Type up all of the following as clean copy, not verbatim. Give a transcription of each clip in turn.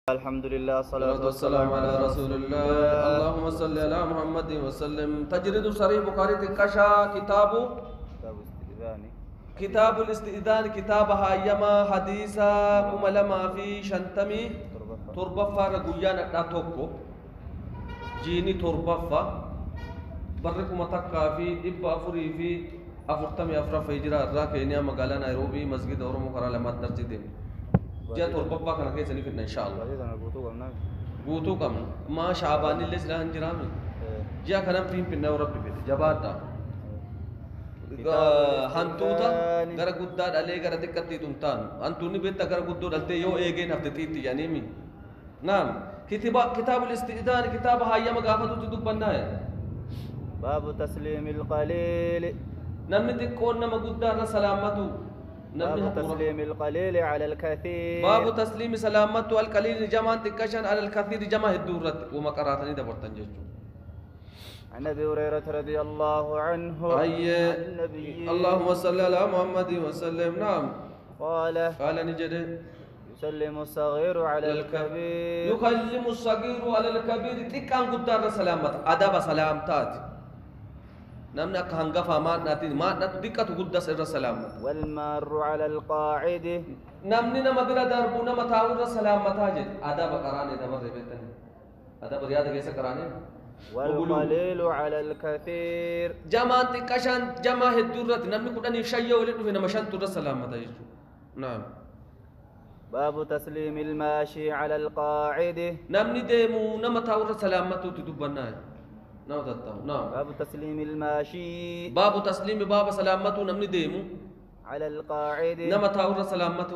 الحمد لله الصلاة والسلام على رسول الله. اللهم صل على محمد وسلم. تجرد صحيح بخاري تكشا كتاب الاستئذان كتاب هايما حديثا كما لما في شنتمي تربفا رغيانا داتوكو جيني تربفا بركم تكا في ابا افري في افرتمي افرا فيجرا راكينيا مقالا نيروبي مسجد اورمو كرا لما درجدين جاء تربفا كان كيسني في ان شاء الله بوتو كم ما شعبان اللي سلا هنجرامي جاء كلام في النور ربي في جباتا hantuuta gara guddaa dhalee gara xiqqatti tumtaan hantuunni beekta gara guddoo dhaltee yoo eegeen hafteetiitti yaanimi naam kitaabul isti'daan kitaaba hayyama gaafatutti dubbannaa baabu tasliimil qaliil namni xiqqoon nama guddaa irra salaamatu باب تسليم القليل على الكثير باب تسليم سلامته القليل جمان تكشن على الكثير جمع الدورة وما قراتني دبرتن جيجو عن ابي هريره رضي الله عنه النبي اللهم صل على محمد وسلم نعم قال نجد يسلم الصغير على الكبير يكلم الصغير على الكبير تكان قدار سلامت ادب سلامتات نمنا كهنغفا ما ناتي ما دقه قدس السلامت والمار على القاعد نمني نما بلا دربنا متاور سلامت اجد ادب قرانه دبر بيتن ادب رياض كيسه قرانه والقليل على الكثير جماعة كشان جماعة الدورة نمني كوداني شيء ولد في نمشان تورة سلامة يجو نعم باب تسليم الماشي على القاعد نمني ديمو نما تاور سلامة تدبنا نعم تتاو نعم باب تسليم الماشي باب تسليم باب سلامة نمني ديمو على القاعد نما تاور سلامة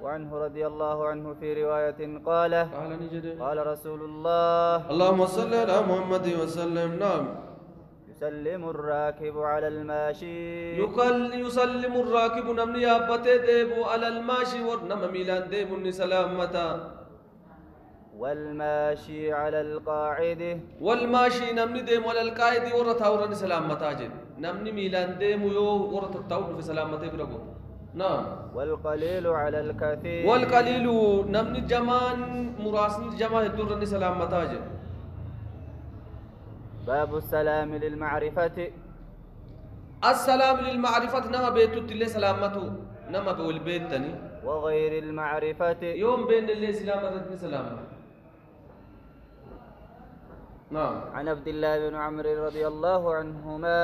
وعنه رضي الله عنه في رواية قال رسول الله اللهم صل على محمد وسلم نعم يسلم الراكب على الماشي يسلم الراكب نمني أبتي ديبو على الماشي ورنم ميلان ديبو سلامتا والماشي على القاعد والماشي نمني ديمو على القاعد ورتاورن سلامتا جد نمني ميلان ديمو يو ورتاور في سلامتا برغو نعم والقليل على الكثير والقليل نمني جمان مراسن جماع الدر سلامتا جد باب السلام للمعرفة السلام للمعرفة نما بيتو تلي سلامته نما بول بيتني وغير المعرفة يوم بين اللي سلامة سلامة نعم عن عبد الله بن عمرو رضي الله عنهما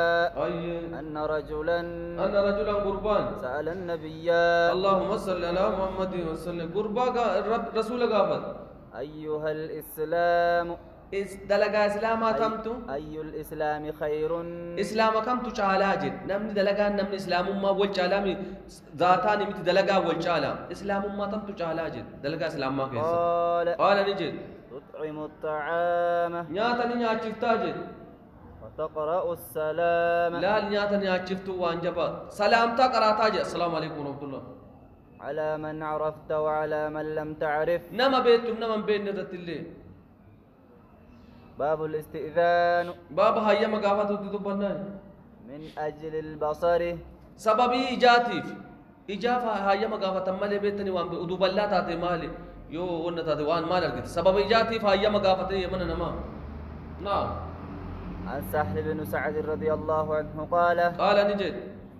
أن رجلا قربان سأل النبي اللهم صل على محمد وسلم قربان رسول قابل أيها الإسلام دلقا إسلاما تمتو أي الإسلام خير إسلام كم تشالاجد نمني دلقا نمني إسلام ما والشالامي ذاتاني مت دلقا والشالام إسلام ما تم تشالاجد دلقا إسلام ما كيسا قال نجد تطعم الطعام نياتني نياتشفتاجد وتقرأ السلام لا نياتني نياتشفتو وانجبا سلامتا قراتاجد السلام عليكم ورحمة الله على من عرفت وعلى من لم تعرف نما بيتم نما بين رتلي باب الاستئذان باب هيا مغافة تدبنا من أجل البصر سببي إجاتيف إجافة هيا مغافة مالي بيتني وان بدوب الله تاتي مالي يو ون تاتي وان مال أرجت سبب إجاتيف هيا مغافة يمنا نما نعم عن سهل بن سعد رضي الله عنه قال نجد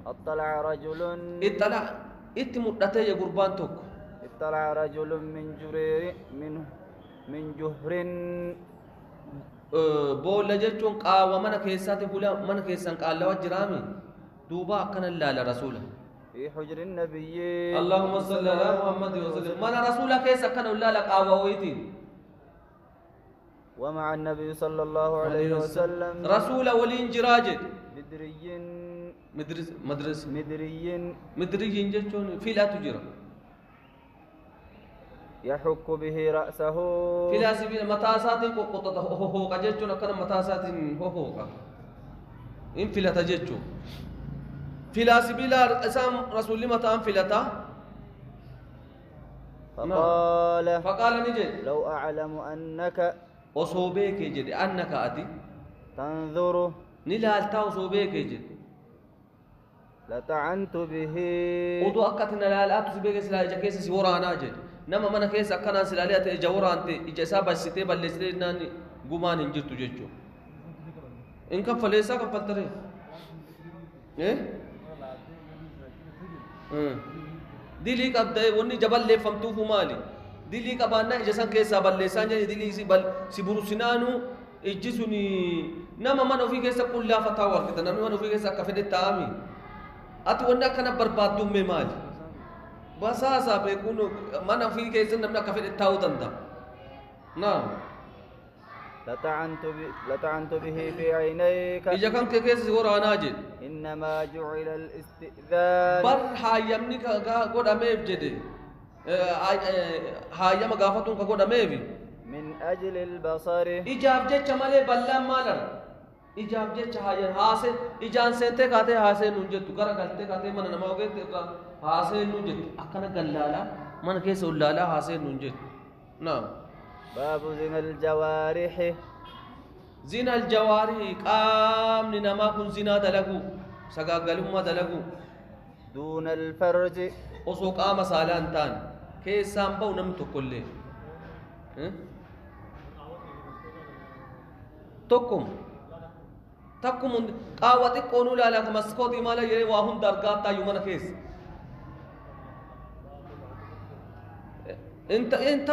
اطلع رجل اتمدته يا قربان توك اطلع رجل من جرير من جهر بولا جتون قاوة من كيسات بولا من كيسان قال له جرامي دوبا كان الله لرسوله في حجر النبي اللهم صل على محمد وسلم من رسوله كيسا كان الله لك قاوة ويتين ومع النبي صلى الله عليه وسلم رسول ولين جراجد مدري جتون في لا تجرى يحك به رأسه في لا سبيل متاسات قطة هو كجتون كان متاسات هو إن في لا تجتو في لا سبيل أسام رسول الله متام في لا فقال نجد لو أعلم أنك أصوبك جد أنك أتي تنظر نلالتا أصوبك جد لطعنت به ودو أكتنا لا تسبيك سلا جكيس سورانا جد nama mana keessa akkanaan silaalee ati ija waraante ija isaa bassitee balleessitee naanni gumaan hin jirtu jechuudha. In kaffaleessaa kaffaltaree. Dilii qabdee wanni ija balleeffamtuufu maali? Dilii qabaannaa ija san keessaa balleessaa jedhe dilii si burusinaanuu ijji suni nama mana ofii keessa qullaafataa warqita namni mana ofii keessa akka fedhe taa'ami. Ati wanni akkana barbaadduummee maali? Basaasaa beekuun mana ofii keessa namni akka fedhe taa'uu danda'a. Naam. لطعنت به في عينيك إذا كان كيس ورانا جد إنما جعل الاستئذان بر هايمني كقول أميف جدي هايم قافتون كقول أميف من أجل البصر إجاب جد شمالي بلا مالر إجاب جد هاي هاسه إجان سنتة كاته هاسه نونجت تكرا كاته كاته من نماوجت هاسه نونجت أكنا قلالا من كيس ولالا هاسه نونجت نعم باب زنا الجوارح زنا الجوارح قام نما كن زنا دلغو سغاغلما دلغو دون الفرج وسو قام سالان تان كيسام بو نم تكله تكم قاوتي قونو لا لك مسكوتي مالا يري واهم درغات تا يمن كيس انت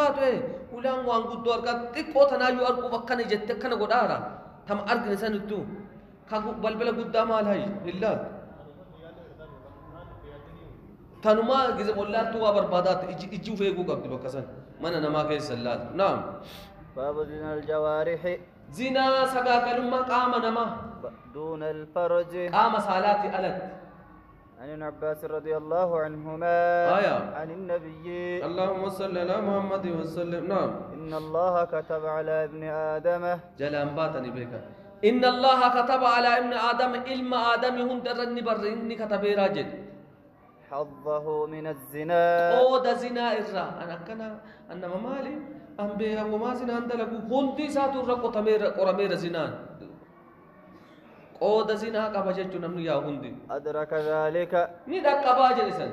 ulang waan guddoo argaa xiqqoo tanaayyuu arguuf akkana jette akkana godhaara tam argine sanittu kan balbala guddaa maal hayi illaa tanumaa gize bollaattu waa barbaadaatti ijji uf eeguu qabdi bakka san mana namaa keessa laatu naam baabu zina aljawaarihi zinaa sagaagalummaa qaama namaa duuna alfarji qaama saalaati alatti عن ابن عباس رضي الله عنهما عن النبي اللهم صل على محمد وسلم نعم إن الله كتب على ابن آدم جلان باتني بك إن الله كتب على ابن آدم علم آدم هندرني برني كتب راجل حظه من الزنا أو ده زنا إرّا أنا كنا أنا مالي أم بها وما زنا عندلك هندي ساتور ركو تمير قرمير زنان قود زنا كباجت نمني يا هندي أدرك ذلك نيدا كباجت سن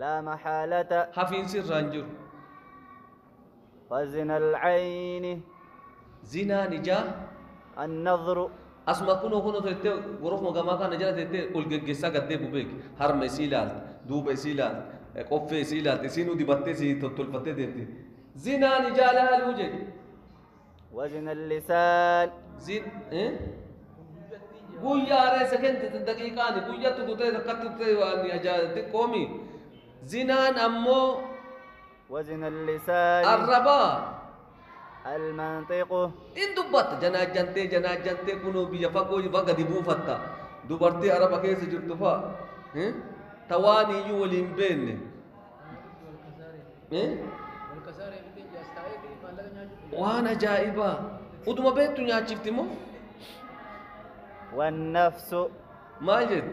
لا محالة حفين سر رانجر وزنا العين زنا نجا النظر أسمع كنو تيتة غرف مجمع كان نجلا تيتة أولجيسا قدّي بوبيك هرم سيلال دوب سيلال قف سيلال تسينو دي بتة سي تطول بتة ديتي زنا نجا لها الوجه وزنا اللسان زين قويا رأي سكنت دقيقة ني قويا تقطع كتبت واني أجا تقومي زنان أمو وزنا اللسان الربا المنطق إن دبت جناجنتي كنو بيا فقو يفقا دبو فتا دبرتي عربا كيس جرتفا تواني يولين بين وانا جائبا ودما بيتو نياچفتي مو والنفس ماجد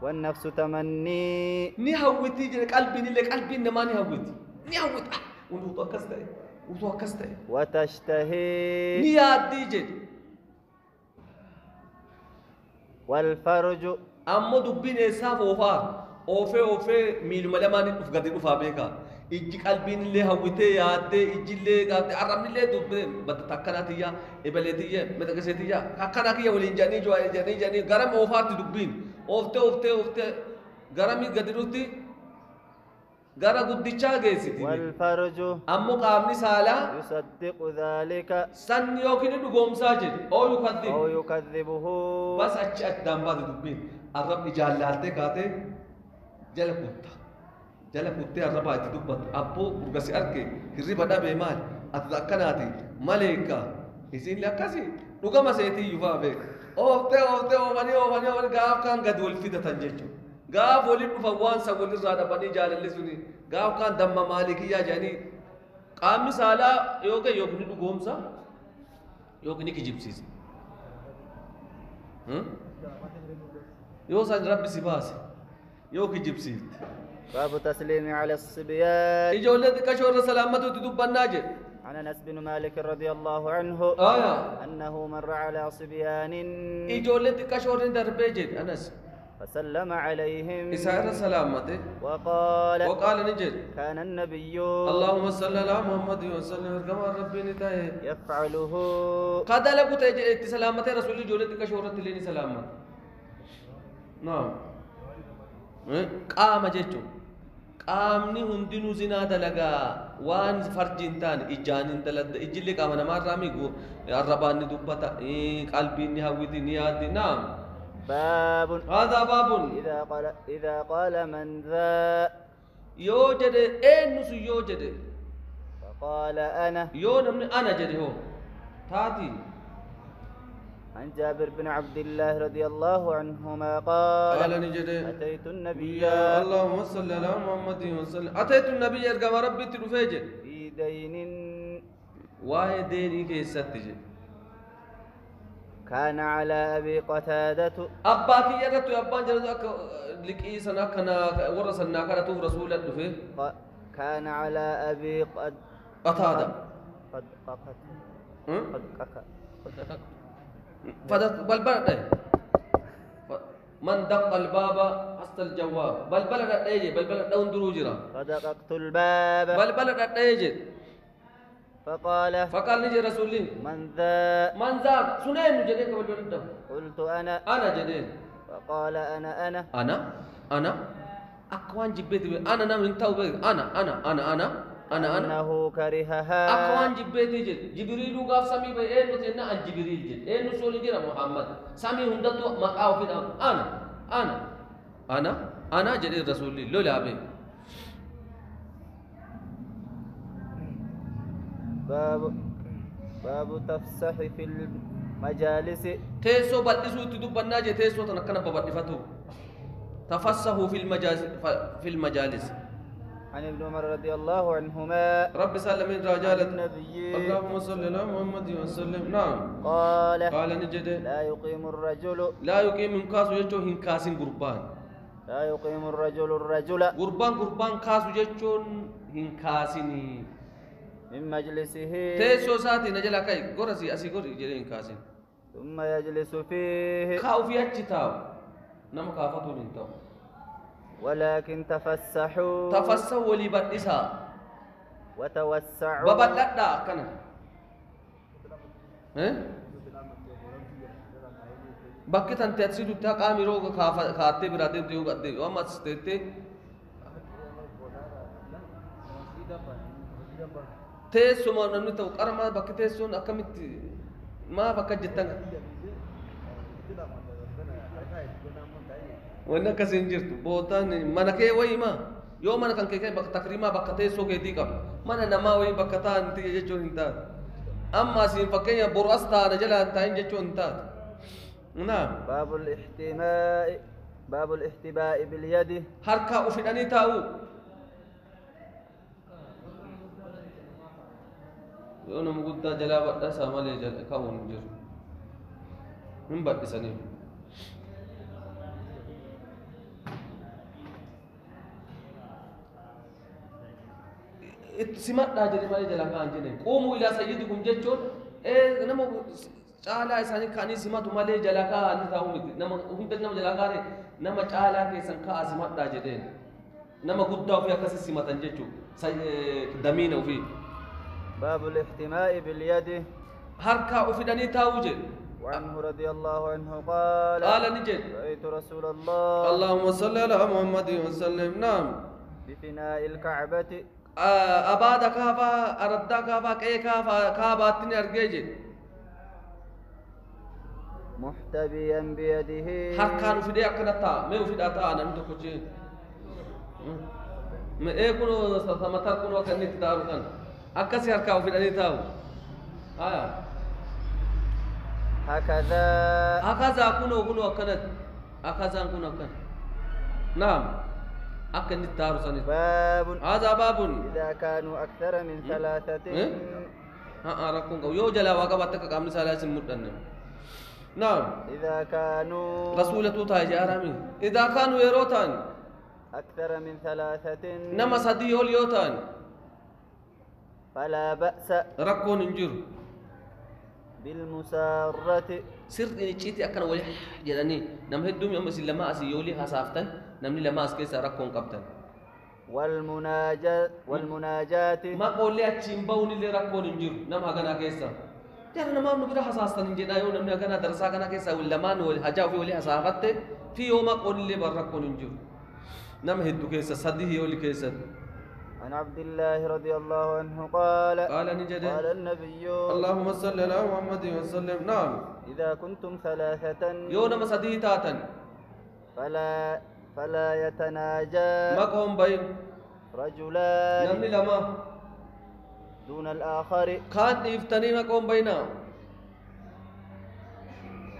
والنفس تمني ني هوتي قلبي نما ني هوتي ني هوت وتوكست وتشتهي ني اديجي والفرج امو دبين اساف اوفا ميل ملماني دفغدي دفا بيكا إجي قلبين اللي هوتي يادي إجي اللي قادي عرمني اللي دبين بدا تكناتيا إبلتيا متكسيتيا كاكناكيا ولين جاني غرام أوفارت دبين أوفته غرامي قدروتي غرا قديشا جيسيتي والفرج أمو قامني سالا يصدق ذلك سن يوكيني دقوم ساجد أو يكذبه بس أچ دامبا دبين الرب إجالاتي كاتي jala kuttee arrabaa itti dubbatu abboo urgasi arge hirriba dhabee maal ati akkanaati maleeka isinle akkasi dhugama seetii yufaa beek oofanii gaaf kaan gad wal fidatan jechuudha gaaf waliin dhufan waan san walirraa dhabanii jaalalli suni gaaf kaan damma maalikiyyaa jedhanii qaamni saalaa yookiin ni dhugoomsa yookiin ni kijibsiisa yoo san rabbi si baase yoo kijibsiifte باب تسليم على الصبيان إجولة كشور سلامته تدب الناجد عن أنس بن مالك رضي الله عنه أنه مر على صبيان إجولة كشور دربيجد أنس فسلم عليهم إسائر سلامته وقال نجد كان النبي اللهم صل على محمد وسلم كما ربي نتاي يفعله قد لقوا تجد سلامته رسول الله جولتك شورت لين سلامته نعم قام جيتو قامني هندنو زنا دلغا وان فرجين تان اجانين دلد اجلي قام نما رامي الربان دبتا قلبي نهويتي نيادي نعم باب هذا باب إذا قال من ذا يوجد نس يوجد فقال أنا نمني أنا جدي هو تاتي عن جابر بن عبد الله رضي الله عنهما قال نجد أتيت النبي اللهم صل على محمد وسلم أتيت النبي يرجع ربي تلفيج في دين واحد ديني كيستج كان على أبي قتادة أباك يرتو أبان جلد لكي سنة كنا ورسلنا كنا توف رسول الله كان على أبي قتادة بلبلة من دق الباب حسط الجواب بلبلة ديجي بلبلة دون دروجرا فدققت الباب بلبلة ديجي فقال نجي رسول الله من ذا سنين جديك بلبلة قلت أنا جديد فقال أنا أكوان جبت أنا نام انتو أنا أنه كرهها أكوان جبت جبريل قاف سامي بي نتنا عن جبريل جد نسول جرا محمد سامي هندتو مقاو في أنا جديد رسول الله لولا أبي باب تفسح في المجالس تيسو بدسو تدبنا جي تيسو تنكنا ببدفتو تفسحوا في المجالس عن ابن عمر رضي الله عنهما رب سلم رجالة النبي اللهم صل على محمد وسلم نعم قال نجد لا يقيم من كاسو يجو هنكاسين قربان لا يقيم الرجل قربان كاسو يجو هنكاسيني من مجلسه تيسو ساتي نجلا كاي غورسي اسي غوري جدي هنكاسين ثم يجلس فيه كاو في اجتاو نما كافتو ننتو ولكن تفسحوا ولي بدسا وتوسعوا ببلدا كنا bakki tan teatsi dutta qaamiro kaatte birate diu gadde wama stete teessuma namni ta'u qarama bakki teessuun akkamitti maa bakka jettan wanni akkasiin jirtu bootaan mana kee wayii maa yoo mana kan kee bakka takriimaa bakka teessoo keetii qaba mana namaa wayii bakka ta'an jechuun hin taatu amma siin fakkeenya boru as taana jala hin taa'in jechuun hin taatu نعم باب الاحتباء باليد حركة أفداني تاو يونا مقودة جلابة داسا مالي كون جر من بعد سنين سمات لا جري مالي جلابة أنجنين قوموا إلى سيدكم جتشون نمو caalaa isaanii kaanii simatu malee jala kaa ni taa'u miti nama hunda nama jala kaare nama caalaa keessan kaa simadhaa jedheen nama guddaa ofii akkasi simatan jechuudha damiina ofii. باب الاحتماء باليد harka ofidhanii taa'u jedhe. وعنه رضي الله عنه قال نجد رأيت رسول الله اللهم صل على محمد وسلم نعم بفناء الكعبة أبادا كافا أردا كافا كي كافا تني أرجيجي محتبيا بيده harkaan ufidee akkana ta'a mee ufidhaa ta'a namni tokko jee mee kunoo mataa kunoo akka inni itti taa'u kan akkasi harkaa ufidhanii taa'u haya hakaza kunoo akkanatti hakazaan kun akkana naam akka inni itti taa'u sanit هذا باب إذا كانوا أكثر من ثلاثة rakkoon qabu yoo jalaa waa qabatte akka qaamni saalaa isin mudhanne نعم إذا كانوا رسولة تاج أرامي إذا كانوا يروتان أكثر من ثلاثة نما صديق اليوتان فلا بأس ركون انجر بالمسارة سر نيجيتي أكن ولي جدني نم هدوم يوم بس لما أسيولي حسافتن نمني لما أسكي ساركون كابتن والمناجات ما قول لي أتشيمبون اللي ركون إنجيل نم هجنا كيسا جانا نما نقدر حساستن إنجينا يوم نمني هجنا درسا هجنا كيسا ولا ما نقول هجاو في ولي حسافته في يوم قول اللي بركون إنجيل نم هدو كيسا صديه يولي كيسا عن عبد الله رضي الله عنه قال نجد قال النبي اللهم صل على محمد وسلم نعم إذا كنتم ثلاثة يوم صديه تاتن فلا يتناجى مقهم بين رجلان نمني لما دون الآخر كان يفتني مقهم بينا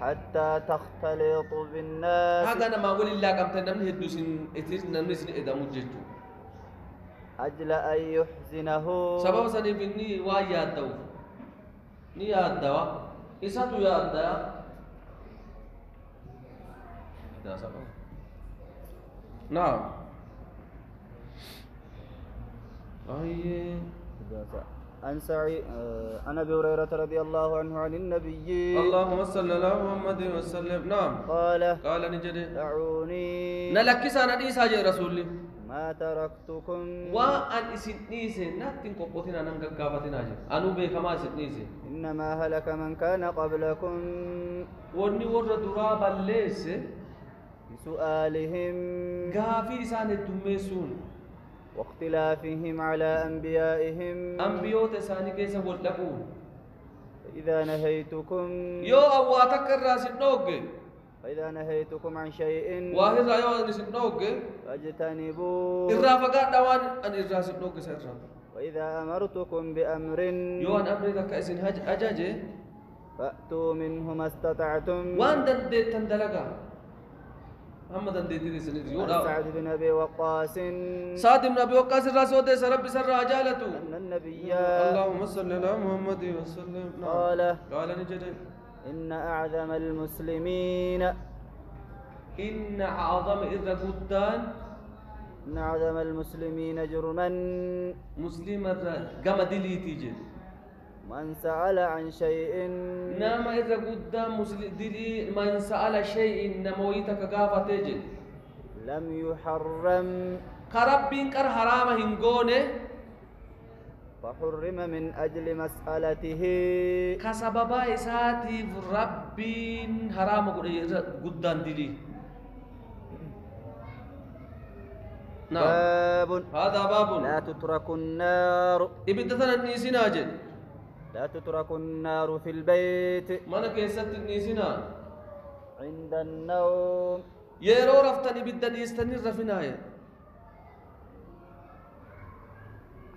حتى تختلط بالناس هذا ما أقول الله كم تنمني هدوسين إتيس نمني سن إذا مجتو أجل أن يحزنه سبب سني فيني وايا دو نيا دوا إساتو يا دا ده سبب نعم عن سعيد عن ابي هريره رضي الله عنه عن النبي اللهم صل على محمد وسلم نعم قال نجد دعوني نلكس انا دي ساجي رسولي ما تركتكم وان اسنيسه ناتين كوبوتين انا غغافتين اجي انو بي كما اسنيسه انما هلك من كان قبلكم وني ور درا بلس بسؤالهم غافي سان الدميسون واختلافهم على أنبيائهم أنبيوت ساني كيسا ولقون إذا نهيتكم يو أواتك الراس النوغ فإذا نهيتكم عن شيء واحد رأيو أنس النوغ فاجتنبوه الرافقات دوان أن الراس النوغ سيرا وإذا أمرتكم بأمر يو أن أمري ذاك إسن أجاجي فأتوا منه ما استطعتم وان دندت تندلقا محمد دندت سنيد يو سعد بن أبي وقاص سعد بن أبي وقاص الرسول ده رب سر عجالته أن النبي اللهم صل على محمد وسلم قال نجد إن أعظم المسلمين إن أعظم إذا قدان إن أعظم المسلمين جرما مسلمة قام دلي تيجي من سأل عن شيء نما إذا قدام مسلم دلي من سأل شيء نمويتك قافة تيجي لم يحرم كربين كر حرام هنغونه فحرم من أجل مسألته كسبب إساتي ربين حرام قدام دلي نعم باب هذا باب لا تترك النار إبتثنا النيسنا جد لا تترك النار في البيت من كيست النيسنا عند النوم يرو رفتني بدن يستنير في نهاية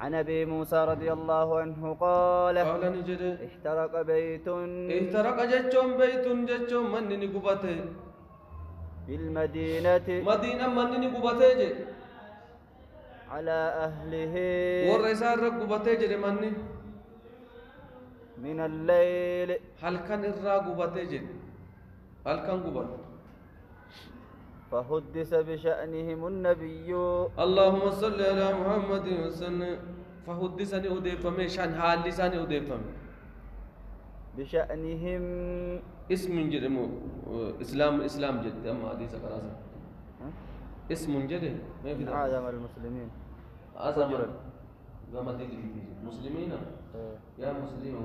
عن أبي موسى رضي الله عنه قال نجد احترق بيت جتشون بيت جتشون من نقبته بالمدينة مدينة من نقبته على أهله والرسال رقبته جد مني من الليل هل كان الراقبته جد هل كان قبل فحدث بشأنهم النبي اللهم صل على محمد وسلم فحدثني أديفم شان حال لساني أديفم بشأنهم اسم جرمو إسلام جد أما حديث كراسة اسم جد ما في أعظم المسلمين أعظم مسلمين يا مسلم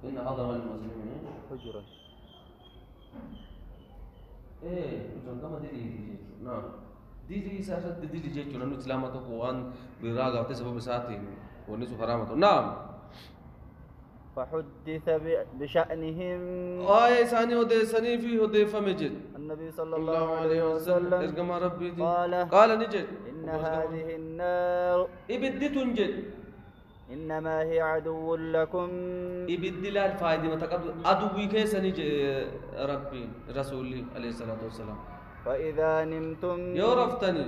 إن أعظم المسلمين حجرا جون كما نعم دي ساسة دي جيتشو نحن إسلامته قوان براغة تسبب ساتين ونسو حرامته نعم فحدث بشأنهم ثاني وديسني في هديفة مجد النبي صلى الله عليه وسلم قال نجد إن هذه النار إبدت جد إنما هي عدو لكم إبدل الفائدة متقبل عدوي كيسني ربي رسولي عليه الصلاة والسلام فإذا نمتم يورفتني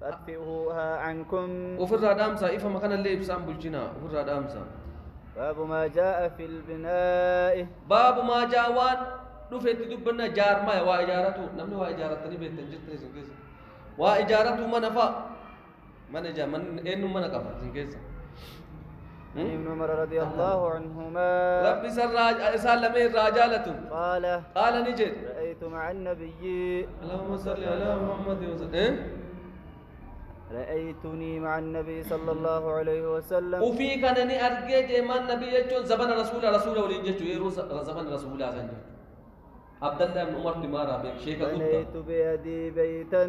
فأطفئوها عنكم وفر دامسا إفا مكان اللي يبسام بالجنا وفر دامسا باب ما جاء في البناء باب ما جاء وان نفيت دبنا جار ما وإجارته نمني وإجارتني بيتن جتني سنكيس وإجارته منفا من جاء من إنه من كفر سنكيس عن ابن عمر رضي الله عنهما ربي سلم الرجالة قال نجد رأيت مع النبي اللهم صل على محمد وسلم رأيتني مع النبي صلى الله عليه وسلم وفي كانني أرجع ما النبي يجون زبان رسول ولين يرو زبان رسول الله عبد الله بن عمر تمارا بك شيخ بنيت بيدي بيتا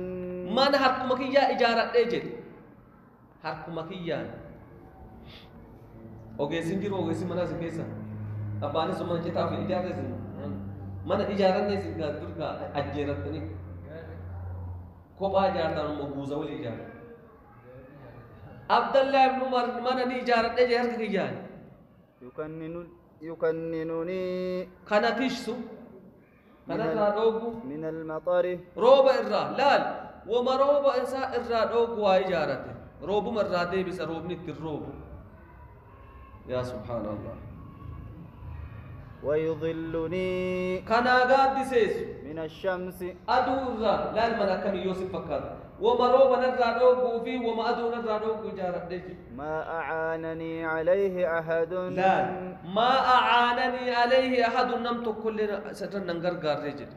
ما نحرك مكيا إجارة أجد حرك مكيا ogeessin jiru ogeessin manaa isin keessa abbaanis mana citaa fi ijaarra isin mana ijaaranne isin durga ajjeerattanii kophaa ijaartan immoo guuza wali ijaara abdallah ibn umar mana ni ijaaradhe jee harka kiyyaan يكننني kana tishsu kanarraa dhoogu من المطر rooba irraa laal wama rooba isaa irraa dhoogu waa ijaarate roobuma irraa deebisa roobni ittiin roobu يا سبحان الله ويظلني كان قاد سيس من الشمس أدورا لا المنا كم يوسف فكر ومروب نرادو في وما أدو نرادو جارد ما أعانني عليه أحد لا ما أعانني عليه أحد نمت كل ستر ننقر قارجد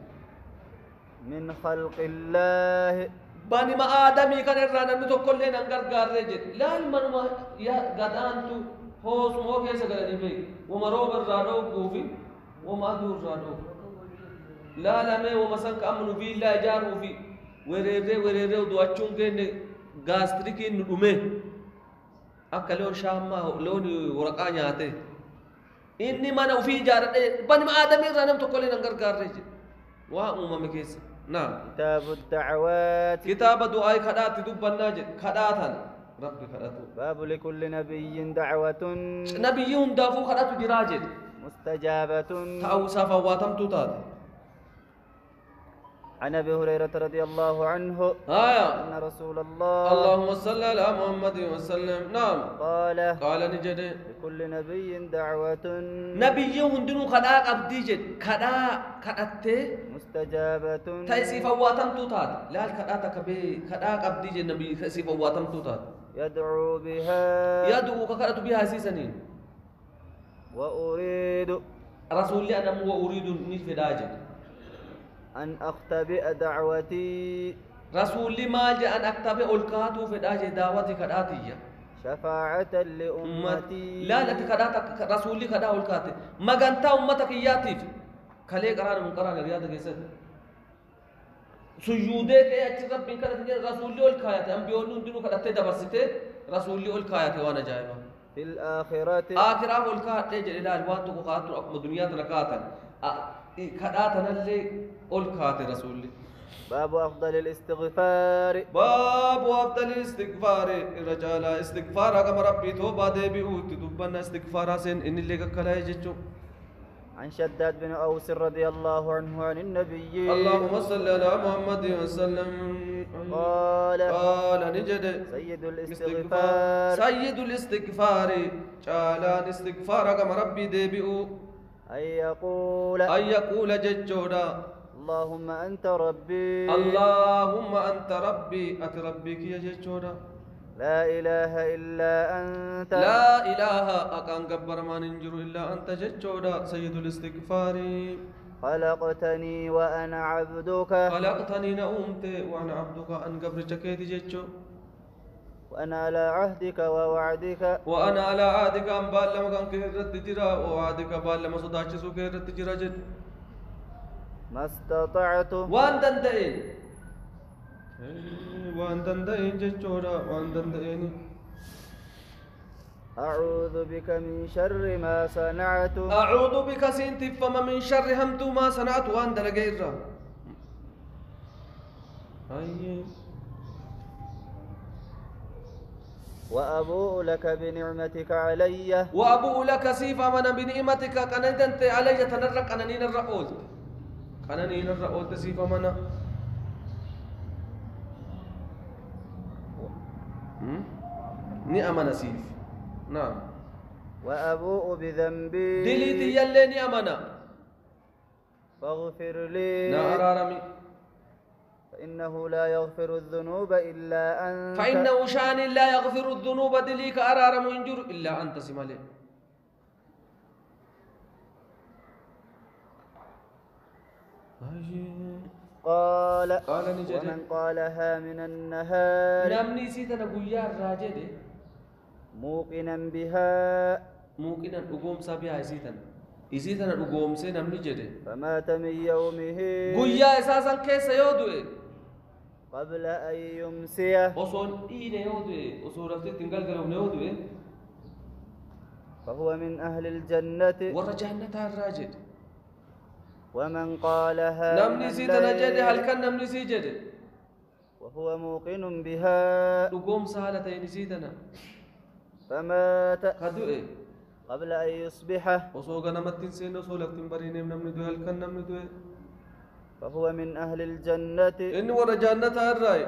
من خلق الله بني ما آدمي كان الرانا نمت كل ننقر قارجد لا المنا يا قدانتو هو سمو كيسا قلني بيك ومروب الرادو قوفي وما أدور الرادو لا مي ومسان كأمنو في الله جارو في وريري ودواتشون كين غاستريكي ندومي أكا لون شاما لون ورقا نياتي إني مانا وفي جارة بني ما آدمي رانم تقولي ننقر قارج وهم مكيس نعم كتاب الدعوات كتاب دعاء خدات دبنا جد خداتا ربي خداتو باب لكل نبي دعوة نبيهم دافو خداتو دراجد مستجابة تاو سافا واتم توتات عن ابي هريره رضي الله عنه ان رسول الله اللهم صل على محمد وسلم نعم قال نجد لكل نبي دعوة نبي هندنو خدا قبدي جد خدا خدت مستجابة تيسي فواتم توتات لا الخدا تكبي خدا قبدي جد نبي تيسي فواتم توتات يدعو كخدت بها سيسنين واريد رسول الله انا واريد نفداجد أن أختبئ دعوتي رسول ما جاء أن أكتبئ الكاتو في داجي دعوتي كداتي شفاعة لأمتي لا تكداتك رسولي كدا الكاتي ما غنتا أمتك ياتي خلي قرار من قرار رياض كيسد سجودك يا رب من كده رسولي الكايات أم بيقولون دينو كداتي دبرسته رسولي الكايات وانا جايبا في الآخرة آخرة الكات جل لا الواتو قاتو أقم الدنيا تركاتا كداتنا اللي الكات رسولي باب أفضل الاستغفار رجال استغفار كما ربي توبة دبيوت دبنا استغفار سن إن اللي كلا يجتو عن شداد بن أوس رضي الله عنه عن النبي اللهم صل على محمد وسلم قال نجد سيد الاستغفار جالان استغفار كما ربي دبيو أن يقول ججودا اللهم أنت ربي أتربيك يا ججودا لا إله إلا أنت لا إله أكان قبر ما ننجر إلا أنت ججودا سيد الاستغفار خلقتني وأنا عبدك خلقتني نؤمت وأنا عبدك أن قبر جكيتي ججو وأنا على عهدك ووعدك أن بالما كان كهرت جرا ووعدك بالما صداچسو كهرت جرا جد ما استطعت وان دندئين ججورا وان دندئين أعوذ بك من شر ما صنعت أعوذ بك سنت فما من شر همت ما صنعت وان دلغيرا وأبوء لك بنعمتك علي وأبوء لك سيفا من بنعمتك قننت علي تنرق قننين الرؤول تسيفا منا نعم نسيف نعم وأبوء بذنبي دليتي يلي نعمنا فاغفر لي نعرارمي فإنه لا يغفر الذنوب إلا أنت فإنه شان لا يغفر الذنوب دليك أرار منجر إلا أنت سمالي قال نجد ومن قالها من النهار نمني سيتنا قويا الراجد موقنا بها موقنا أقوم سابيها إسيتنا أقوم سينا نجد فمات من يومه قويا إساسا كيس يودوه قبل أن يمسيه أصول إيني يودوه أصول رفتي تنقل قلوم يودوه فهو من أهل الجنة ورجعنا الراجد ومن قالها نمني سيتنا جد هل كان نمني سيجد وهو موقن بها أقوم سهلتين سيتنا فمات كدوه قبل أن يصبح وصوغ نمتين سين وصولك تنبرين نمني دوه هل كان نمني دوه فهو من أهل الجنة إن ورجعنا الراي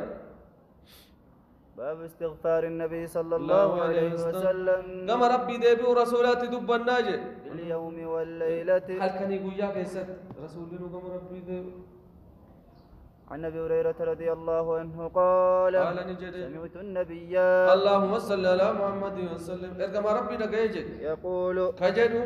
باب استغفار النبي صلى الله عليه وسلم كما ربي ديبي ورسولاتي دب الناجي اليوم والليلة هل كان يقول يا كيست رسولنا كما ربي ديبي عن أبي هريرة رضي الله عنه قال سمعت النبي اللهم صل على محمد وسلم كما ربي دقيجي يقول كجدو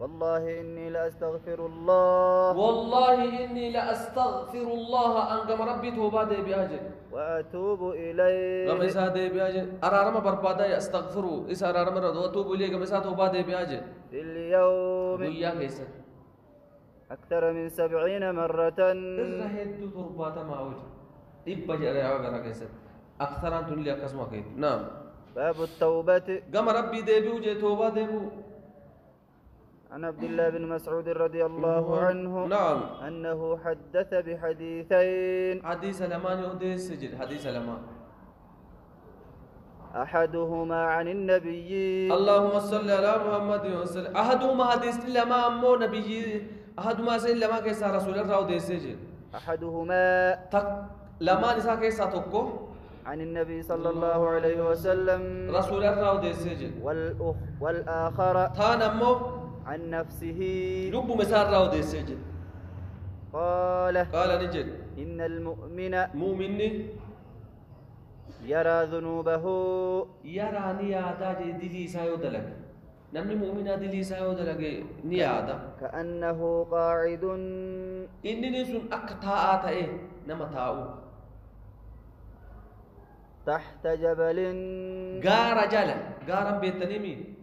والله إني لأستغفر الله والله إني لأستغفر الله أن كما ربي توبا ديبي أجي وأتوب إليه كما إسا ديبي أجي أرارما بربادا يستغفروا إسا أرارما ردو أتوب إليه كما إسا توبا ديبي أجي في اليوم ويا كيست أكثر من 70 مرة الرهيد ترباتا معود إبا جرى عبارة كيست أكثر أن تنلي أكسما كيت نعم باب التوبة كما ربي ديبي وجي توبا ديبو عن عبد الله بن مسعود رضي الله عنه نعم أنه حدث بحديثين حديث لمان يودي سجل حديث لمان أحدهما عن النبي اللهم صل على محمد وسلم أحدهما حديث لما أمو نبي أحدهما سيد لما كيسا رسول الله ودي سجل أحدهما تك لما نسا كيسا تكو عن النبي صلى الله عليه وسلم رسول الله ودي سجل والآخر تان أمو عن نفسه لب مسار راو دي سجن قال نجد إن المؤمن مؤمني يرى ذنوبه يرى نيادا دلي سايو دلق نمني مؤمنا دلي سايو دلق نيادا كأنه قاعد إني نسون أكتاء تأيه نما تاو تحت جبل غار جلا غارا بيتنمي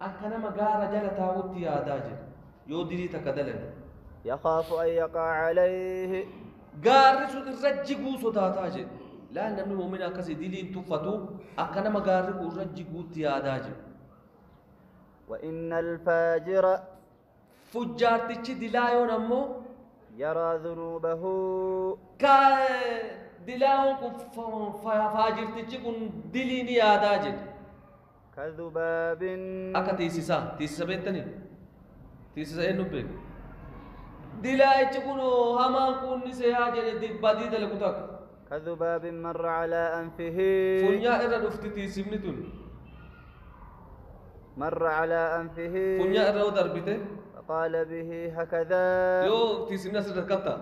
أكنما غار جلا تاوتي يادا جل يو دلي تكدلن يخاف أن يقع عليه غار سود رجقو صداتا جل لا نمني مؤمنا كسي دلي تفتو أكنما غار رجقو تيادا جل وإن الفاجر فجار تيجي دلايون أمو يرى ذنوبه كا دلاون فاجر تيجي كن دليني ياداجد كذباب أكا تيسيسا بيتني تيسيسا إنو بيك دلاي تكونو همان كون نسياجد دبادي دلكتاك كذباب مر على أنفه فنيا إرى دفتي تيسيمني تون مر على أنفه فنيا إرى ودربته فقال به هكذا يو تيسيمنا سرقتا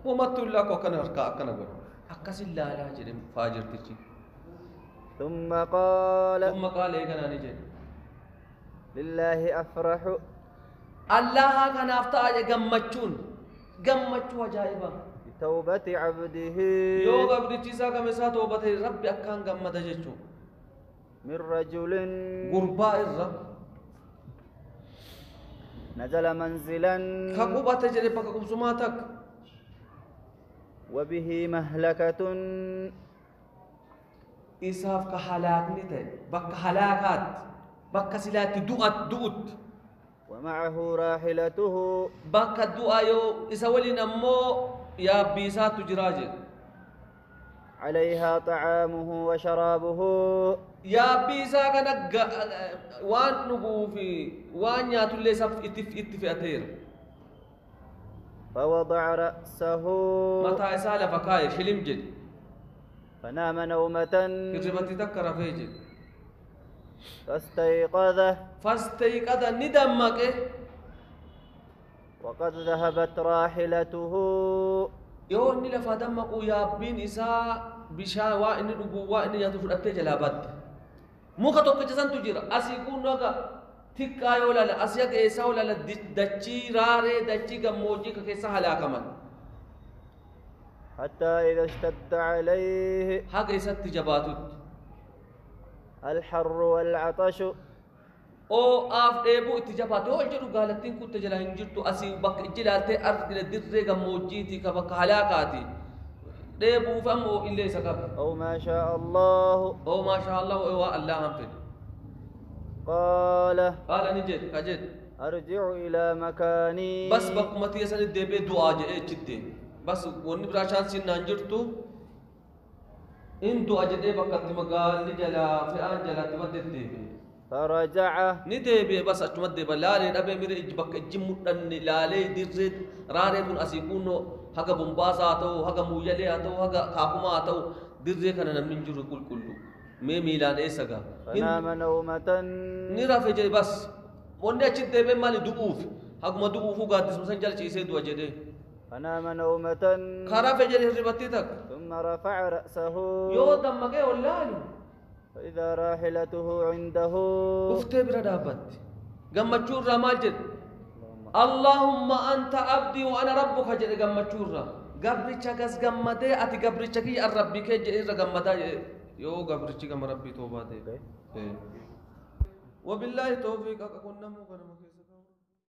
وما تقول لك وكان هركا أكنا قول أكاسي لا لا جرم فاجر تيجي ثم قال إيه كان نجي لله أفرح الله كان أفتح جمّتشون وجايبا بتوبة عبده يو عبد تيسا كمسا توبة رب أكان جمّت جيشو من رجل غرباء الرب نزل منزلا كقوبة جري بك قبسماتك وبه مهلكة إساف كهلاك نته بك هلاكات بك سلات دوت ومعه راحلته بك الدعاء يو إسولي نمو يا بيسات تجراجل عليها طعامه وشرابه يا بيسا كنك وان نقوفي وان ياتو اللي سف اتفئتير فوضع رأسه متى إسالة فكاي شلم جد فنام نومة كربتي تكر فيجي فاستيقظ ندمك وقد ذهبت راحلته يو إني لفادمكو يا بين إساء بشا وإني نبوا وإني يتفرد أتجلابات موكا توقع جسان تجير أسيكون نوغا تكا يولا لأسياك إيسا ولا لدتشي راري دتشي كموجي كيسا هلاكمان حتى إذا اشتد عليه حق إيسا تجباتت الحر والعطش او اف ديبو اتجابات او الجرو قالتين كنت جلا هنجرتو اسي بك جلالتي ارض الدري غموجيتي كبك هلاكاتي ديبو فمو إلي سكب أو ما شاء الله او ما شاء الله او الله هم في قال نجد كجد أرجع إلى مكاني بس بقمتي يسن ديبي دعاء جئ جدي بس وني براشان سين نانجرتو ان دعاء جدي بقت مقال نجلا في ان جلا تمدد فرجع ندبي بس أتمد بلالي نبي مير إجبك إجمودن لالي ديرد راري بن أسيكونو هكا بومباسا أتو هكا مويلي أتو هكا كاكوما أتو ديرد كنا نمنجر كل ميلان إيساقا فنام نومة نرى في جري بس وني أشد دبي مالي دقوف هكا ما دقوفو قادس مسنجل شيء دوا جدي فنام نومة خرا في جري ربطتك ثم رفع رأسه يو دمك والله فإذا راحلته عنده أفتي بردابت قمتشور رمال جد اللهم أنت عبدي وأنا ربك جد قمتشور قبرتش قس قمتي أتي قبرتش كي الربي كي جئر قمتا يو قبرتش قم ربي توباتي وبالله توفيق أكون نمو